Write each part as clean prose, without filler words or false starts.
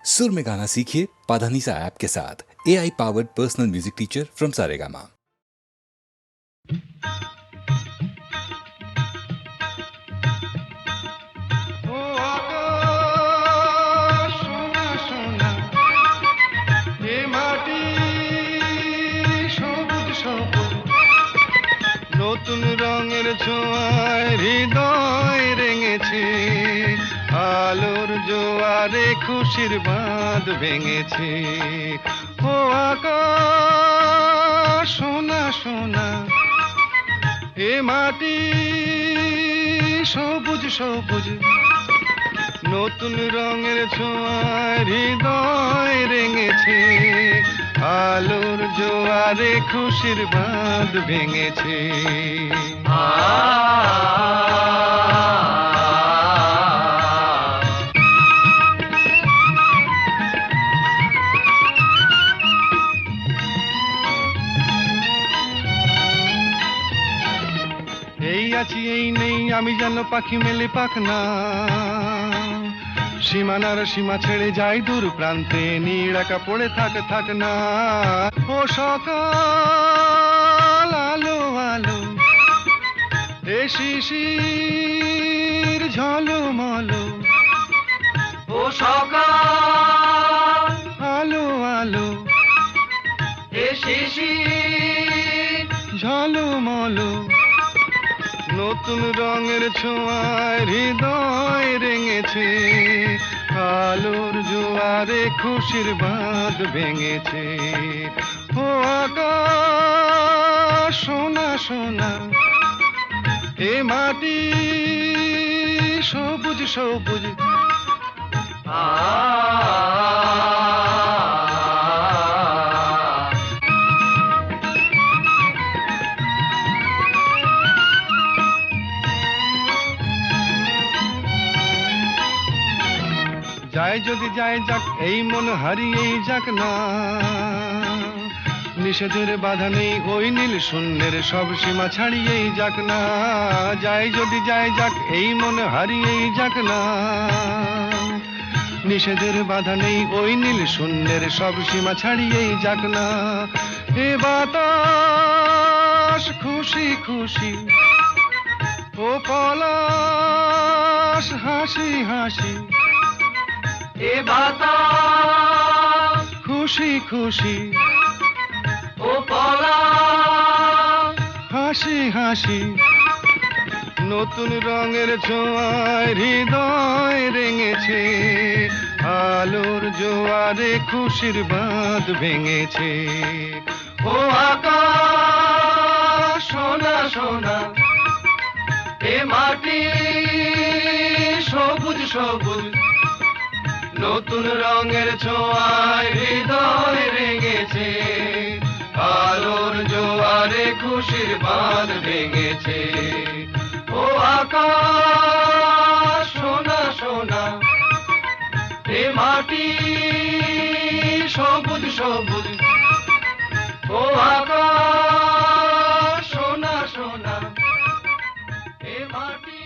सुर में गाना सीखिए पाधानीसा ऐप के साथ। AI powered personal music teacher from Saregama. নতুন রঙের ছোঁয়ায় হৃদয় রেঙেছে, আলোর জোয়ারে খুশির বাঁধ ভেঙেছে। ও আকাশ সোনা সোনা, এ মাটি সবুজ সবুজ। নতুন রঙের ছোঁয়ায় হৃদয় রেঙেছে, আলোর জোয়ারে খুশির বাঁধ ভেঙেছে। এই আছি এই নেই আমি যেন পাখি মেলে পাখনা, সীমানার সীমা ছেড়ে যাই দূর প্রান্তে, নীড়াকা পড়ে থাক না। ও সকাল আলো আলো, এ শিশির ঝলমলো। ও সকাল আলো আলো, এ শিশির ঝলমলো। নতুন রঙের ছোঁয়ায় হৃদয় রেঙেছে, আলোর জোয়ারে খুশির বাঁধ ভেঙেছে। ও আকাশ সোনা সোনা, এ মাটি সবুজ সবুজ। যাই যদি যাই যাক এই মন হারিয়েই যাক না, নিষেধের বাধা নেই ওই নীল শূন্যের সব সীমা ছাড়িয়েই যাক না। যাই যদি যাই যাক এই মন হারিয়েই যাক না, নিষেধের বাধা নেই ওই নীল শূন্যের সব সীমা ছাড়িয়েই যাক না। এ বাতাস খুশি খুশি, ও পলাশ হাসি হাসি। এ বাতাস খুশি খুশি, ও পলাশ হাসি হাসি। নতুন রঙের ছোঁয়ায় হৃদয় রেঙেছে, আলোর জোয়ারে খুশির বাঁধ ভেঙেছে। ও আকাশ সোনা সোনা, এ মাটি সবুজ সবুজ। নতুন রঙের ছোঁয়ায় হৃদয় রেঙেছে, আলোর জোয়ারে খুশির বাঁধ ভেঙেছে। ও আকাশ সোনা সোনা, এ মাটি সবুজ সবুজ। ও আকাশ সোনা সোনা, এ মাটি।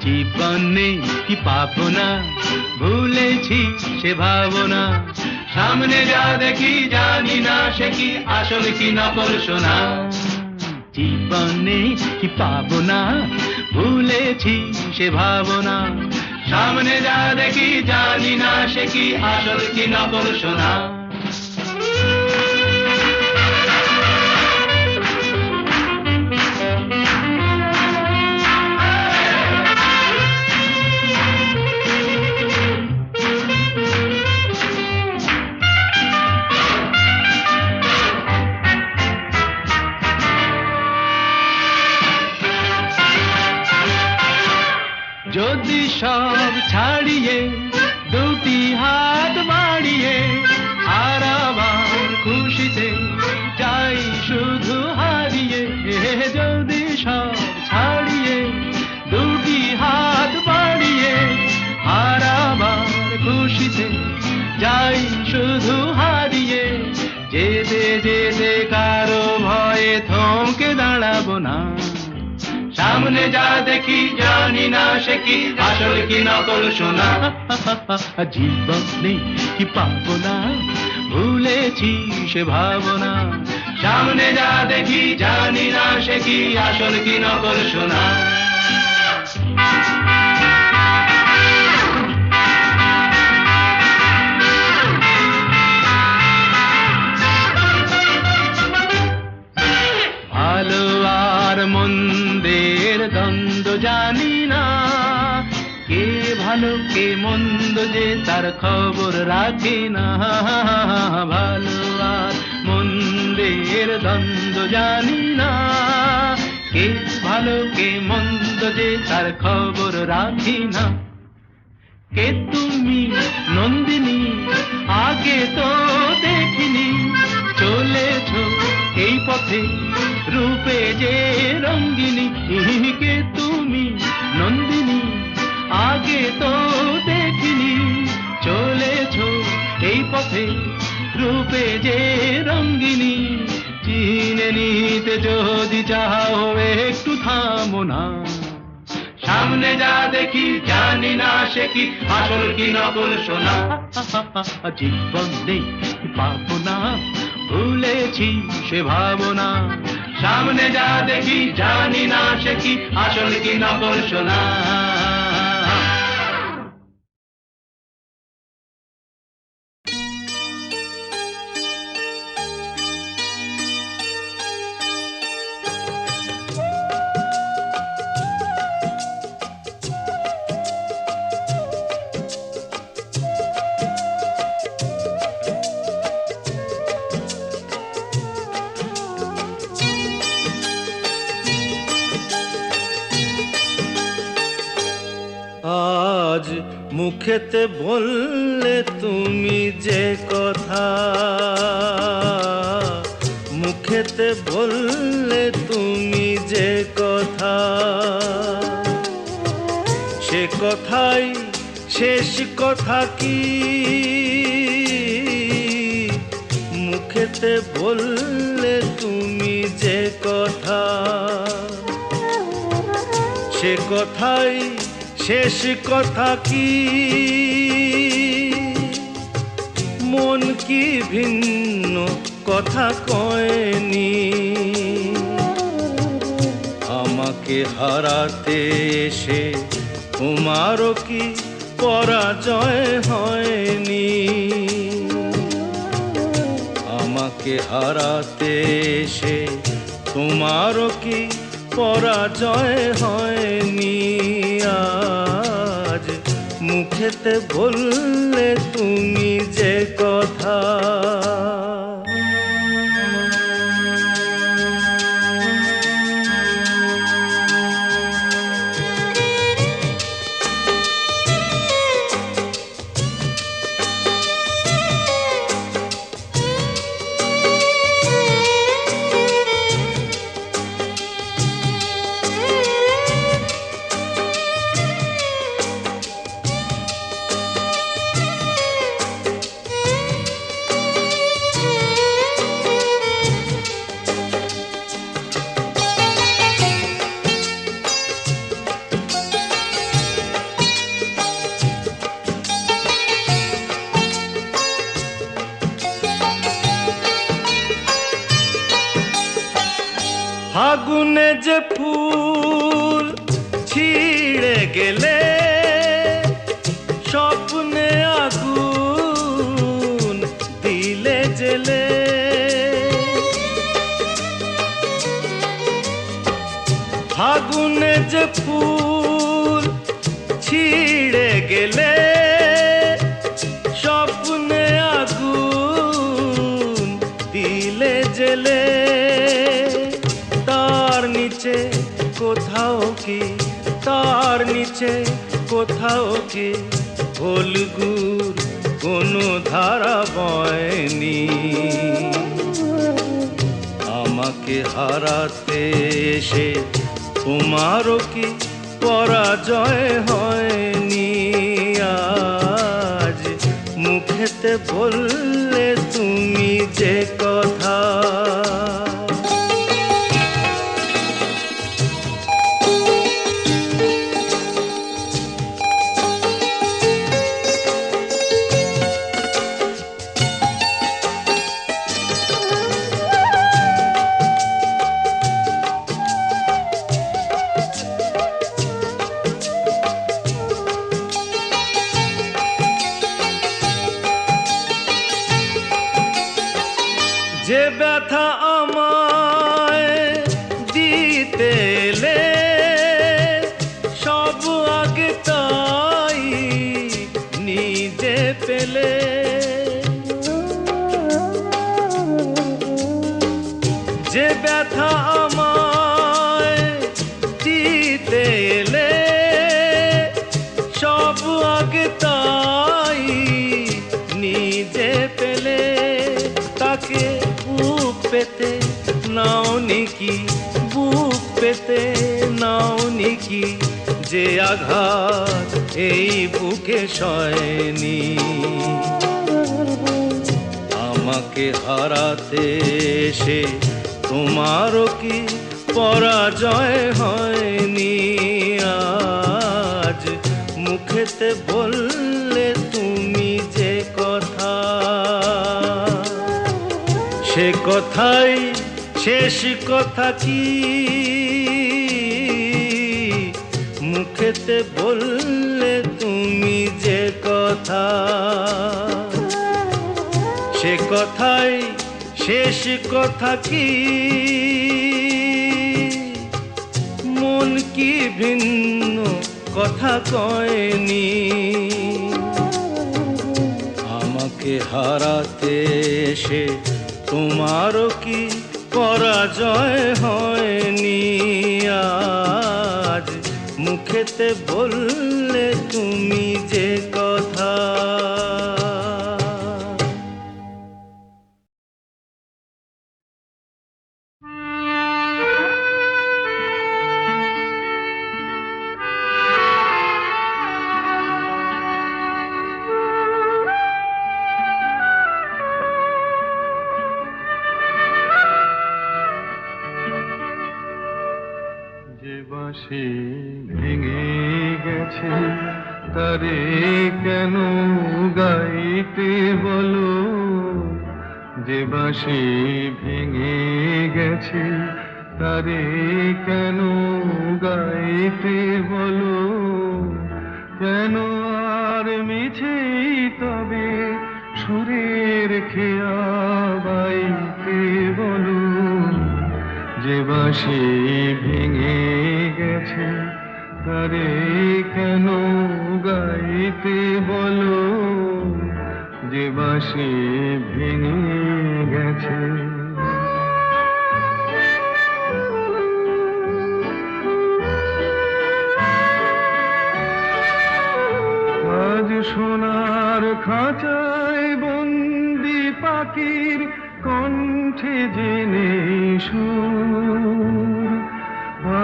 জীবনে কি পাবো না, ভুলেছি সে ভাবনা। সামনে যা দেখি জানি না সে কি আসল কি নকল সোনা। জীবনে কি পাবো না, ভুলেছি সে ভাবনা। সামনে যা দেখি জানি না সে কি আসল কি নকল সোনা। যদি সব ছাড়িয়ে দুটি হাত বাড়িয়ে যাই শুধু হারিয়ে, যেতে যেতে কারো ভয়ে থমকে দাঁড়াবো না। সামনে যা দেখি জানি না সে কি আসল কি নকল সোনা। জীবনে কি পাবো না, ভুলেছি সে ভাবনা। সামনে যা দেখি জানি না সে কি আসল কি নকল সোনা। ভালো আর মন্দের দ্বন্দ্ব জানি না, কে ভালো কে মন্দ যে তার খবর রাখি না। ভালো আর মন্দের দ্বন্দ্ব জানি না, কে ভালো কে মন্দ যে তার খবর রাখি না। কে তুমি নন্দিনী, আগে তো দেখিনি, চলেছো এই পথে রূপে যে রঙ্গিনী। কে তুমি নন্দিনী, আগে তো দেখিনি, চলেছো এই পথে রূপে যে রঙ্গিনী। চিনে নিতে যদি চাও একটু থামো না। সামনে যা দেখি জানি না সে কি আসল কি নকল সোনা। জীবনে পাবো না, ভুলেছি সে ভাবনা। সামনে যা দেখি জানি না সে কি আসল কি নকল সোনা। আজ মুখেতে বললে তুমি যে কথা, মুখেতে বললে তুমি যে কথা, সে কথাই শেষ কথা কি? মুখেতে বললে তুমি যে কথা, সে কথাই শেষ কথা কি? মন কি ভিন্ন কথা কয়নি? আমাকে হারাতে এসে তোমারও কি পরাজয় হয়নি? আমাকে হারাতে এসে তোমারও কি পরাজয় হয়নি? আজ মুখেতে বললে তুমি যে কথা, ফাগুনে যে ফুল ছিঁড়ে গেলে স্বপ্নে আগুন দিলে জেলে, ফাগুনে যে ফুল ছিঁড়ে গেলে স্বপ্নে আগুন দিলে জেলে। তার নিচে কোথাও কি, তার নিচে কোথাও কি ফলগুর কোনো ধারা বয়নি? আমাকে হারাতে এসে তোমারও কি পরাজয় হয়নি? আজ মুখেতে বললে তুমি যে কথা। যে ব্যথা আমায় দিতে এলে সব আগে তাই নিজে পেলে। যে ব্যথা আমায় দিতে এলে সব আগে তাই নিজে পেলে। তাকে বুক পেতে নাও নিকি, বুক পেতে নাও নিকি, যে আঘাত এই বুকে সয়নি। আমাকে হারাতে এসে তোমারও কি পরাজয় হয়নি? আজ মুখেতে বললে তুমি যে কথা, সে কথাই শেষ কথা কি? মুখেতে বললে তুমি যে কথা, সে কথাই শেষ কথা কি? মন কি ভিন্ন কথা কয়নি? আমাকে হারাতে এসে তোমারও কি পরাজয় হয়নি? আজ মুখেতে বললে তুমি যে কথা। বাঁশি ভেঙে গেছে তারে কেন গাইতে বলো? যে বাঁশি ভেঙে গেছে তারে কেন গাইতে বলো? কেন আর মিছে তবে সুরের খেয়া বাইতে বলো? যে বাঁশি ভেঙে গেছে তারে কেন গাইতে বলো? যে বাঁশি ভেঙে গেছে। আজ সোনার খাঁচায় বন্দি পাখির কণ্ঠে জেনে সুর,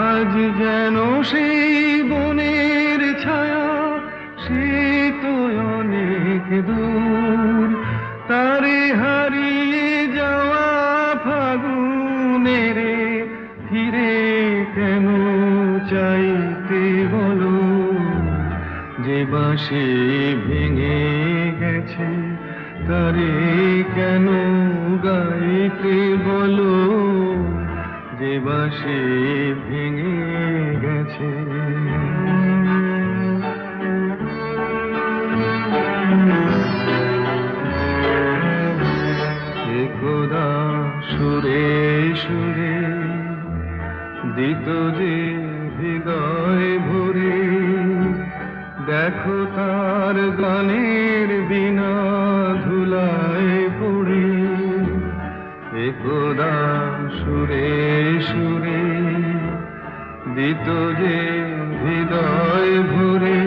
আজ যেন সেই বনের ছায়া সে তো অনেক দূর। তারে হারিয়ে যাওয়া ফাগুনের ফিরে কেন চাইতে বলো? যে বাঁশি ভেঙে গেছে তারে কেন গাইতে বলো? যে বাঁশি ভেঙে গেছে। একদা সুরে সুরে দিত যে হৃদয় ভরে, দেখো তার গানের বিনা ধুলায় পড়ে। একদা সুরে সুরে দিত যে হৃদয় ভরে,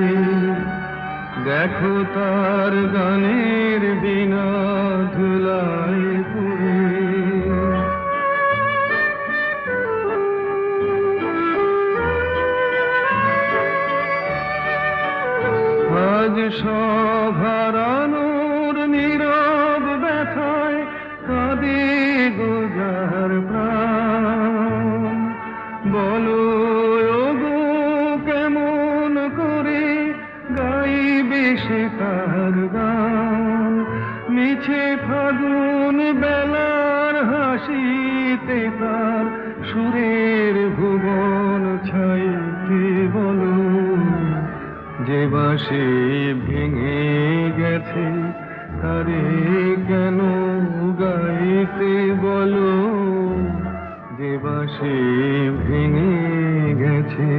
দেখো তার গানের বিনা ধুলায় পড়ে। আজ সব হারানো মিছে ফাগুন বেলার হাসিতে তার সুরের ভুবন ছাইতে বলো, যে বাঁশি ভেঙে গেছে তারে কেন গাইতে বলো, যে বাঁশি ভেঙে গেছে।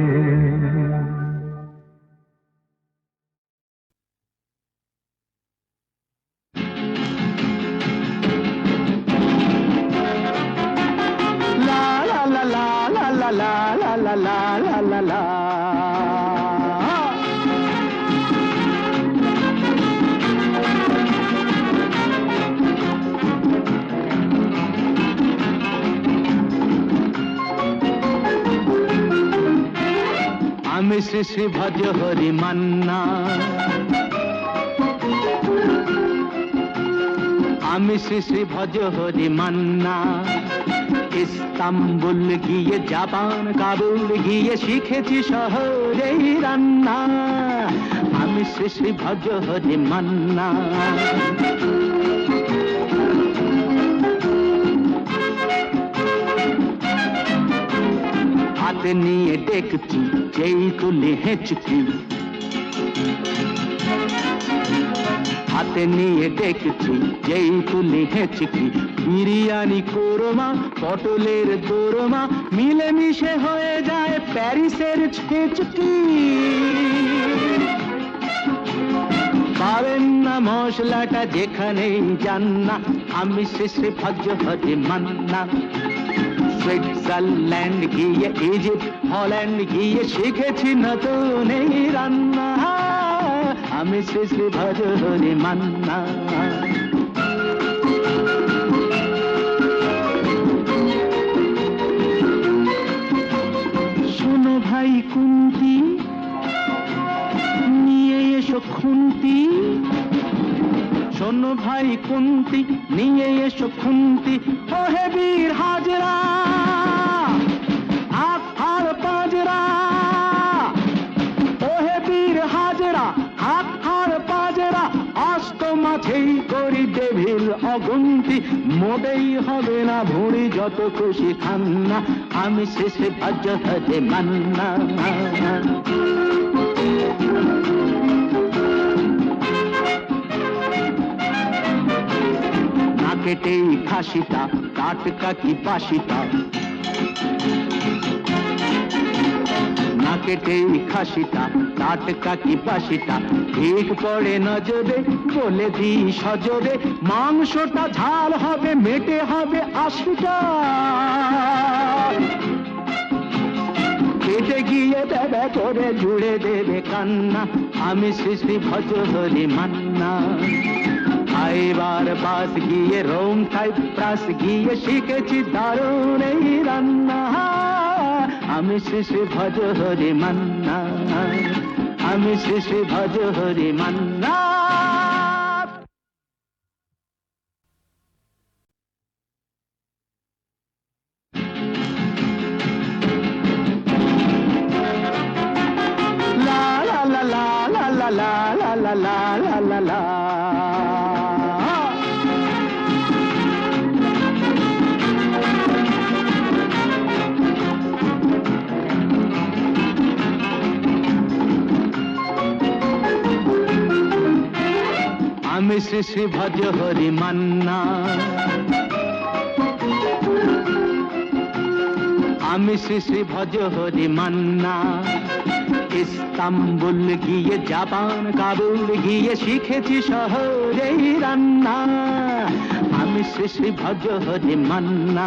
আমি শ্রী শ্রী ভজ হরি মান্না, আমি শ্রী শ্রী ভজ হরি মান্না। ইস্তাম্বুল গিয়ে জাপান কাবুল গিয়ে শিখেছি শহরেই রান্না। আমি শ্রী শ্রী ভজ হরি মান্না। হাতে নিয়ে দেখছি যেই তুলি হেঁচকি, হাতে নিয়ে দেখছি যেই তুলি হেঁচকি। বিরিয়ানি কোরমা পটলের দোরমা মিলেমিশে হয়ে যায় প্যারিসের ছেচকি। পাবেন না মশলাটা যেখানেই যান না, আমি শ্রী শ্রী ভজ হরি মান্না। সুইজারল্যান্ড গিয়ে ইজিপ্ট হল্যান্ড গিয়ে শিখেছি নতুন এই রান্না। আমি শ্রী শ্রী ভজ হরি মান্না। শোনো ভাই কুন্তি, নিয়ে এসো খুন্তি। শোনো ভাই কুন্তি, নিয়ে এসো খুন্তি। ও হে বীর হাজরা, হাত হার পাজরা। ও হে বীর হাজরা, হাত হার পাজরা। অস্ত মাঝেই করি ডেভিল অগুন্তি। মোটেই হবে না ভুঁড়ি যত খুশি খান্না। আমি শেষে ভজ হরি মান্না। কেটেই খাসিটা টাটকা কি বাসিটা, না কেটেই খাসিটা টাটকা কি বাসিটা। ঠিক পড়ে নজরে বলে দিই সজরে, মাংসটা ঝাল হবে মেটে হবে 80টা। কেটে গিয়ে দেবে করে জুড়ে দেবে কান্না। আমি শ্রী শ্রী ভজ হরি মান্না। এবার বাস গিয়ে রোম সাইপ্রাস গিয়ে শিখেছি দারুণ এই রান্না। আমি শ্রী শ্রী ভজ হরি মান্না। আমি শ্রী শ্রী ভজ হরি মান্না। লা লা লা লা লা লা লা লা লা লা লা লা। আমি শ্রী শ্রী ভজ হরি মান্না। আমি শ্রী শ্রী ভজ হরি মান্না। ইস্তাম্বুল গিয়ে জাপান কাবুল গিয়ে শিখেছি শহরেই রান্না। আমি শ্রী শ্রী ভজ হরি মান্না।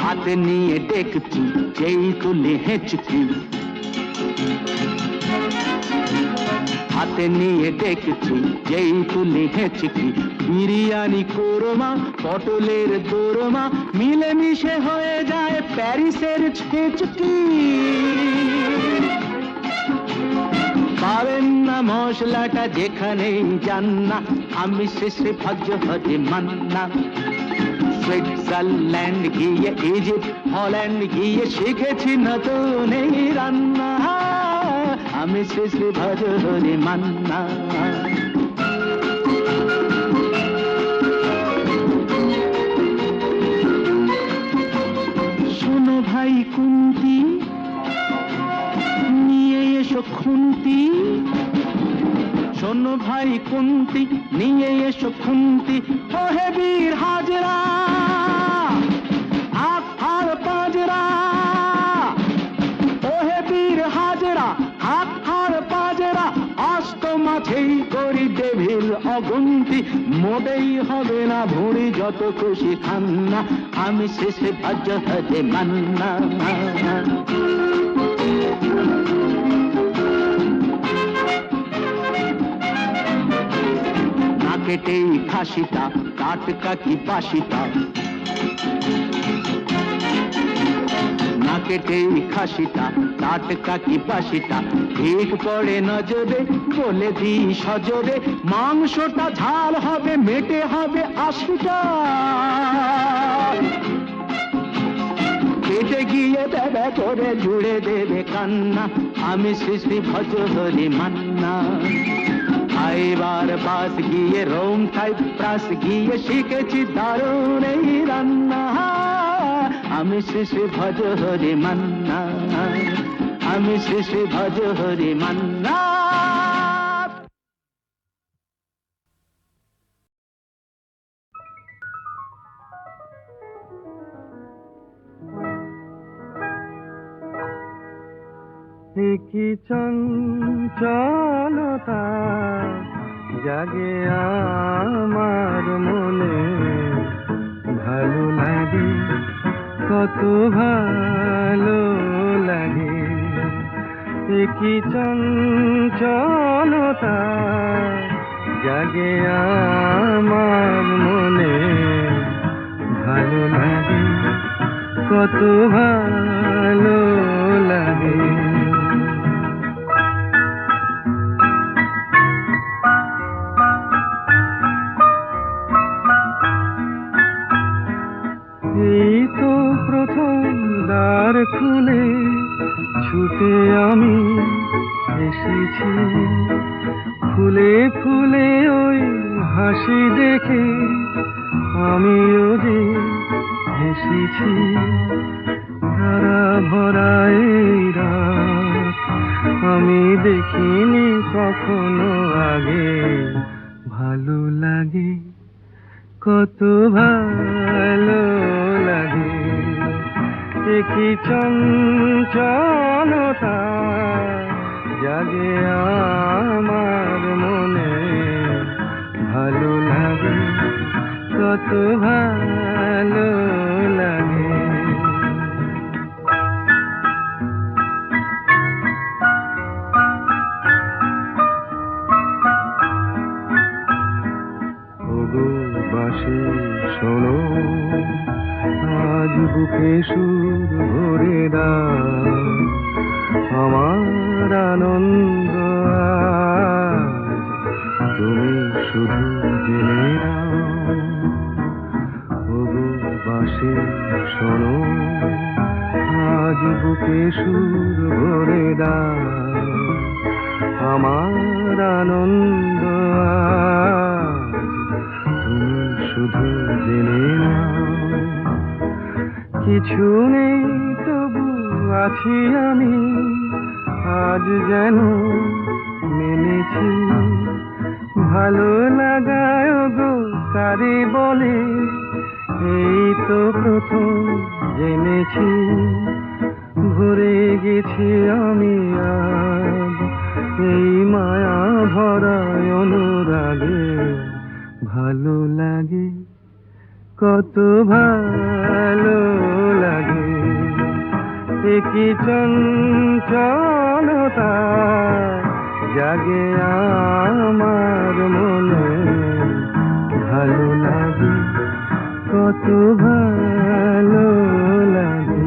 হাতে নিয়ে দেখছি যেই তুলি হেঁচকি, হাতে নিয়ে দেখছি যেই তুলি হেঁচকি। বিরিয়ানি কোরমা পটলের দোরমা মিলেমিশে হয়ে যায় প্যারিসের ছেচকি। পাবেন না মশলাটা যেখানেই যান না, আমি শ্রী শ্রী ভজ হরি মান্না। সুইজারল্যান্ড গিয়ে ইজিপ্ট হল্যান্ড গিয়ে শিখেছি নতুন এই রান্না। আমি শ্রী শ্রী ভজ হরি মান্না। শোনো ভাই কুন্তি, নিয়ে এসো খুন্তি। শোনো ভাই কুন্তি, নিয়ে এসো খুন্তি। ও হে বীর হাজরা, হাত হার পাজরা। ও হে বীর হাজরা, হাত হার পাজরা। অস্ত মাঝেই করি ডেভিল অগুন্তি। মোটেই হবে না ভুঁড়ি যত খুশি খান্না। আমি শেষে ভজ হরে মান্না। না কেটেই খাসিটা, টাটকা কি বাসিটা। না কেটেই খাসিটা, টাটকা কি বাসিটা। ঠিক পড়ে নজরে, বলে দি সজরে। মাংসটা ঝাল হবে, মেটে হবে 80টা। পেটে গিয়ে দেবে করে জুড়ে দেবে কান্না। আমি শ্রী শ্রী ভজ হরি মান্না। খাইবার বাস গিয়ে রোম সাইপ্রাস গিয়ে শিখেছি দারুণ এই রান্না। আমি শ্রী শ্রী ভজ হরি মান্না। আমি শ্রী শ্রী ভজ হরি মান্না। কি চঞ্চলতা জাগে আমার মনে, ভালো লাগে কত ভালো লাগে। কি চঞ্চলতা জাগে আমার মনে, ভালো লাগে কত ভালো লাগে। এই তো প্রথম দ্বার খুলে ছুটে আমি এসেছি। ফুলে ফুলে ওই হাসি দেখে আমিও যে হেসেছি। ধারা ভরা এই রাত আমি দেখিনি কখনো আগে, ভালো লাগে কত ভালো লাগে। কি চঞ্চলতা জাগে আমার মনে, ভালো লাগে কত ভালো লাগে। বাঁশি শোনো, আজ বুকে সুর ভরে দাও। আমার আনন্দ আজ তুমি শুধু জেনে নাও। ওগো বাঁশি শোনো, আজ বুকে সুর ভরে দাও। আমার আনন্দ আজ তুমি শুধু জেনে নাও। কিছু নেই তবু আছি আমি, আজ যেন মেনেছি। ভালো লাগায় গো কারে বলে, এই তো প্রথম জেনেছি। ভরে গেছি আমি আজ এই মায়া ভরা অনুরাগে, ভালো লাগে কত ভালো লাগে। কি চঞ্চলতা জাগে আমার মনে, ভালো লাগে কত ভালো লাগে।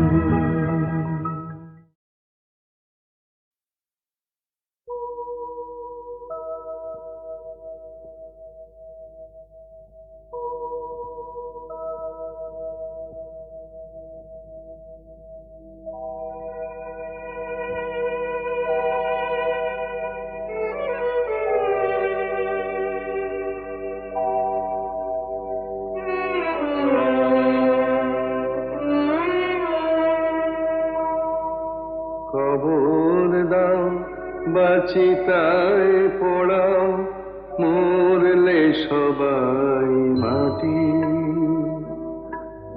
কবর দাও বাচিতায় পোড়াও মরলে সবাই মাটি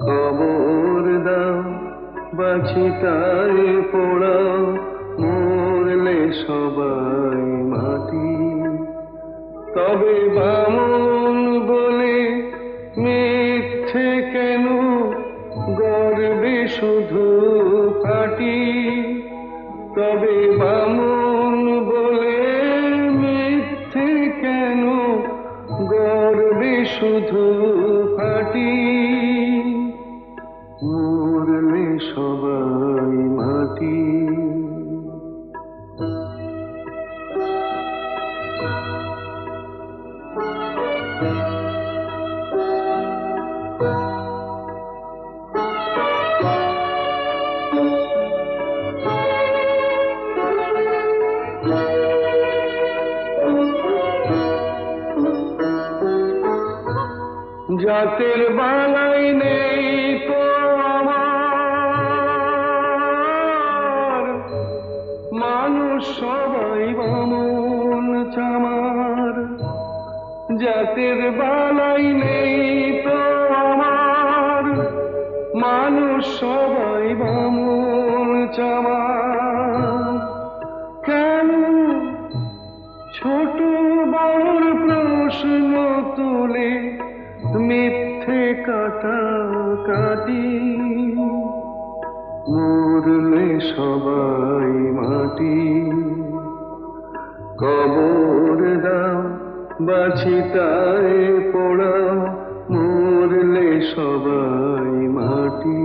কবর দাও বাচিতায় পোড়াও মরলে সবাই মাটি তবে বামন বলে মিথ্যে কেন গর্বে শুধু কাটি তবে বামন বলে মিথ্যে কেন গর্বে শুধু কাটি মরলে সবাই মাটি জাতের বালাই নেই তো আমার মানুষ সবাই বামন চামার জাতের বালাই নেই তো আমার মানুষ সবাই বামন চামার কেন ছোট বড় প্রশ্ন তুলে মিথ্যে কাটাকাটি মরলে সবাই মাটি কবর দাও বাচিতায় পোড়াও মরলে সবাই মাটি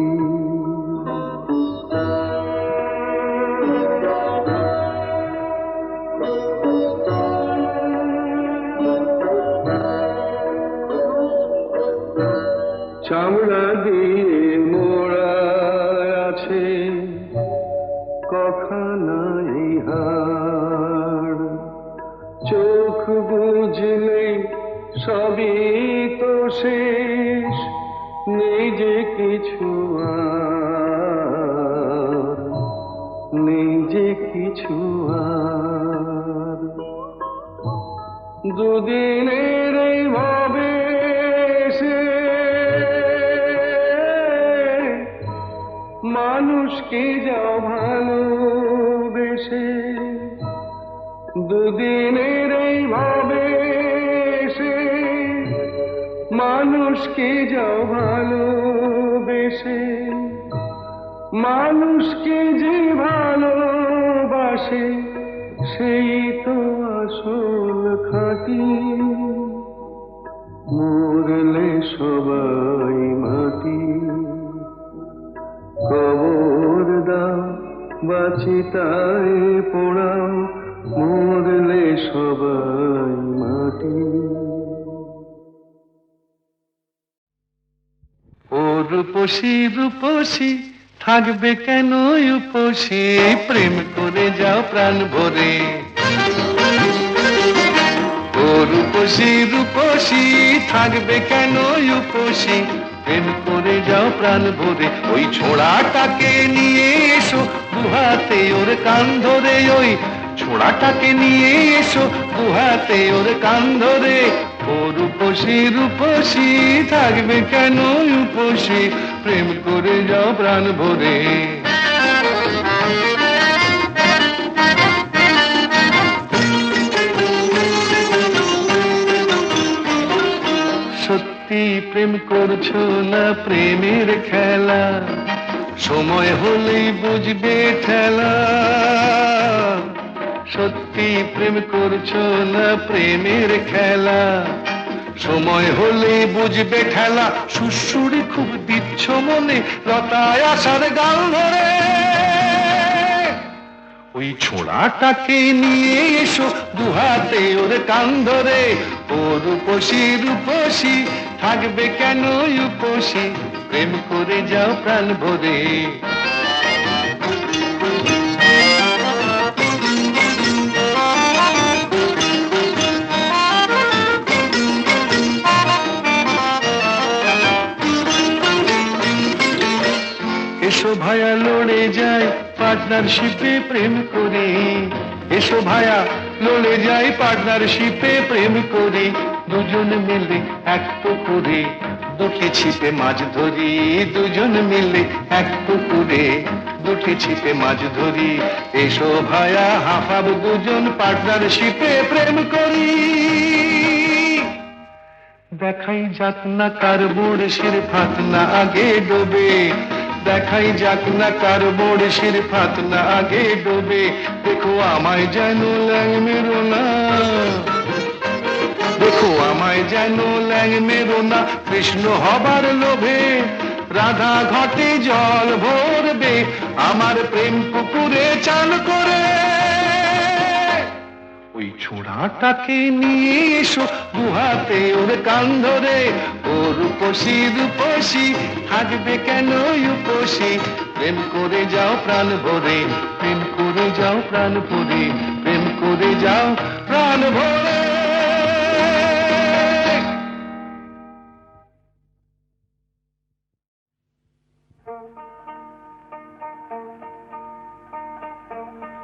চামড়া দিয়ে মোড়া আছে কখানাই হাড় চোখ বুঝলে সবই তো শেষ নেই যে কিছু আর নেই যে কিছু আর দুদিনের এই ভাবে মানুষকে যাও ভালোবেসে দুদিনের এই ভাবে সে মানুষকে যাও ভালোবেসে মানুষকে যে ভালোবাসে সেই তো আসল খাঁটি মরলে সবাই মাটি কবর দাও বাচিতায় পোড়াও মরলে সবাই মাটি ও রূপসী রূপসী থাকবে কেন উপসী প্রেম করে যাও প্রাণ ভরে ও রূপসী রূপসী থাকবে কেন উপসী প্রেম করে যাও প্রাণ ভরে ওই ছোড়াটাকে নিয়ে এসো দুহাতে ওর কান ধরে ওই ছোড়াটাকে নিয়ে এসো দুহাতে ওর কান ধরে ও রূপসী রূপসী থাকবে কেন উপসী প্রেম করে যাও প্রাণ ভরে সত্যি প্রেম করছো না প্রেমের খেলা সময় হলেই বুঝবে ঠেলা সত্যি প্রেম করছো না প্রেমের খেলা সময় হলে বুঝবে ঠেলা সুশুরি খুব দিচ্ছ মনে লতায় আসার গাল ধরে ওই ছোড়াটাকে নিয়ে এসো দুহাতে ওর কান ধরে ও রূপসী রূপসী থাকবে কেন উপসী প্রেম করে যাও প্রাণ ভরে এসো ভায়া লড়ে যায় পার্টনারশিপে প্রেম করে, এসো ভায়া লড়ে যাই পার্টনারশিপে প্রেম করে, দুজন মিলে এক পুকুরে দুটি ছিপে মাছ ধরি, দুজন মিলে এক পুকুরে দুটি ছিপে মাছ ধরি, এসো ভায়া হাফাব দুজন পার্টনারশিপে প্রেম করি। দেখাই যাক না কার বড়শির ফাত না আগে ডোবে, দেখাই যাক না কার বড়শির ফাত না আগে ডোবে, দেখো আমায় যেন ল্যাং মেরো না, দেখো আমায় যেন ল্যাং মেরো না, কৃষ্ণ হবার লোভে রাধা ঘটে জল ভরবে, আমার প্রেম পুকুরে চান করে। ওই ছোড়াটাকে নিয়ে এসো দুহাতে ওর কান ধরে, ও রূপসী রূপসী থাকবে কেন উপসী, প্রেম করে যাও প্রাণ ভরে, প্রেম করে যাও প্রাণ ভরে, প্রেম করে যাও প্রাণ ভরে।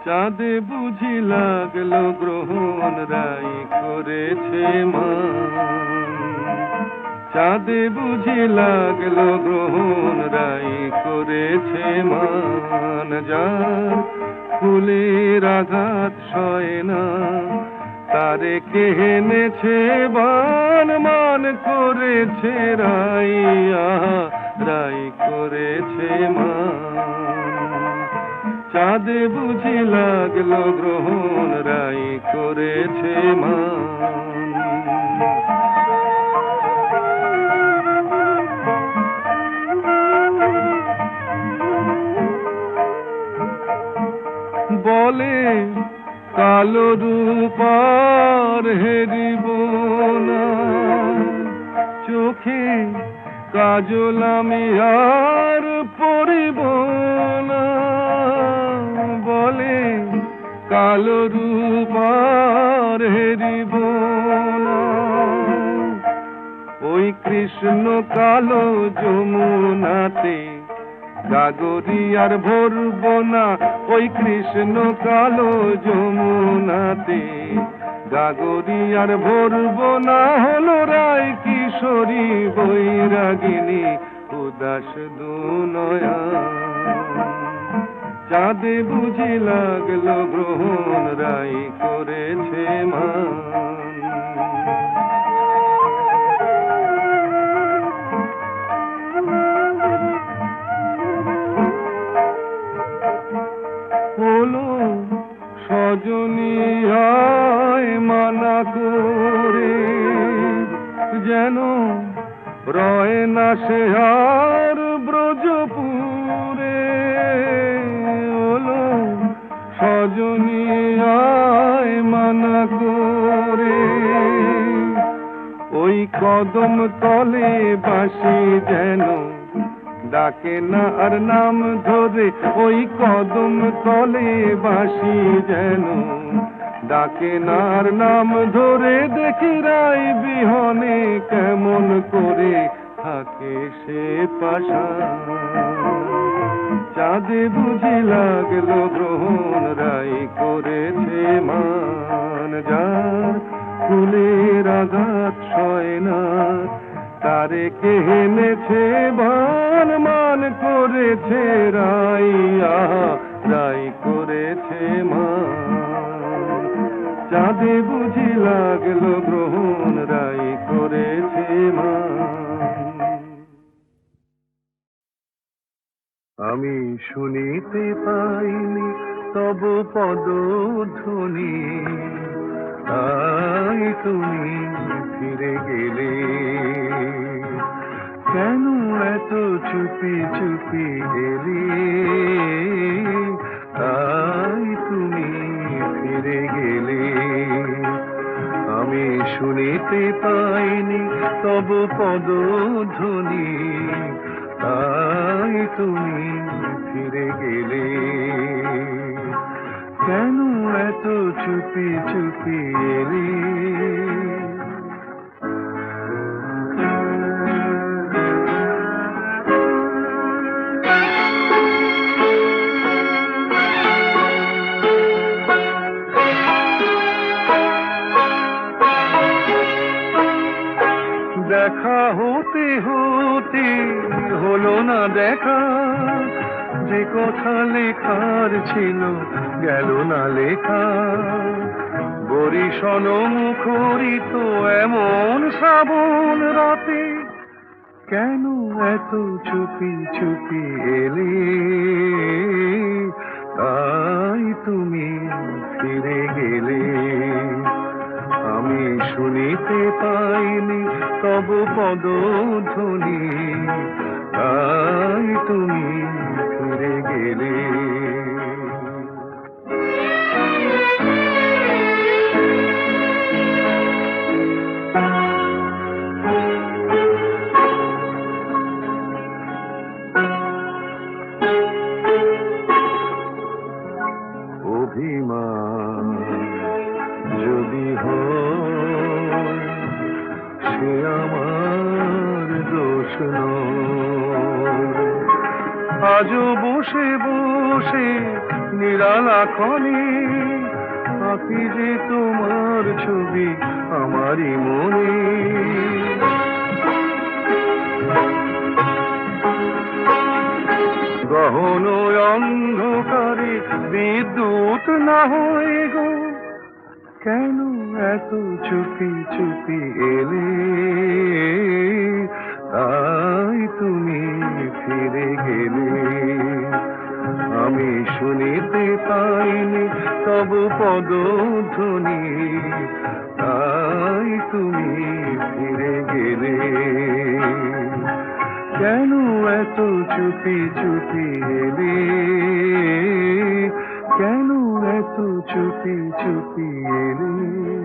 চাঁদে বুঝি লাগলো গ্রহণ রাই করেছে মান, চাঁদে বুঝি লাগলো গ্রহণ রাই করেছে মান, যার ফুলের আঘাত সয় না তারে কে এনেছে বান, মান করেছে রাই, আহা রাই করেছে মান। চাঁদে বুঝি লাগলো গ্রহণ রাই করেছে মান। বলে কালো রূপার হেরিব না, চোখে কাজল আমি আর পরিব না, বলে কালো রূপার হেরিব না, ওই কৃষ্ণ কালো যমুনাতে গাগরি আর ভরব না, ওই কৃষ্ণ কালো যমুনাতে গাগরি আর ভরব না, হলো রায় কিশোরী বৈরাগিনী উদাস দুনয়া। চাঁদে বুঝি লাগলো গ্রহণ রাই করেছে মান। হলো সজনী আয় মানা করে, যেন রয় না সে আর ব্রজপুরে, হলো সজনী আয় মানা করে, ওই কদম তলে বাসি যেন ডাকে না আর নাম ধরে, ওই কদম তলে বাসি যেন ডাকে না আর নাম ধরে, দেখি রাই বিহনে কেমন করে থাকে সে পাশা। চাঁদে বুঝি লাগলো গ্রহণ রাই করেছে মান, যার ফুলের আঘাত সয় না তারে কে এনেছে বান, মান করেছে রাই, আহা রাই করেছে মান। চাঁদে বুঝি লাগলো গ্রহণ রাই করেছে মান। আমি শুনিতে পাইনি তব পদধ্বনি, তাই তুমি ফিরে গেলে, কেন এত চুপি চুপি এলে, তাই তুমি ফিরে গেলে। আমি শুনিতে পাইনি তব পদধ্বনি, তাই তুমি ফিরে গেলে, কেন এত চুপি চুপি এলে। দেখা, যে কথা লেখার ছিল গেল না লেখা। বরিশন মুখরিত এমন শ্রাবণ রাতে, কেন এত চুপি চুপি এলে? তাই তুমি ফিরে গেলে। আমি শুনিতে পাইনি তব পদধ্বনি, তাই তুমি ফিরে গেলে। অভিমান যদি হয় সে আমার দোষ নয়। আজও বসে বসে নিরালাখনে আঁকি যে তোমার ছবি আমারই মনে। গহন অন্ধকারে বিদ্যুৎ না হয়ে গো, কেন এত চুপি চুপি এলে? তাই তুমি ফিরে গেলে। আমি শুনিতে পাইনি তব পদধ্বনি, তাই তুমি ফিরে গেলে। কেন এত চুপি চুপি এলে? কেন এত চুপি চুপি এলে?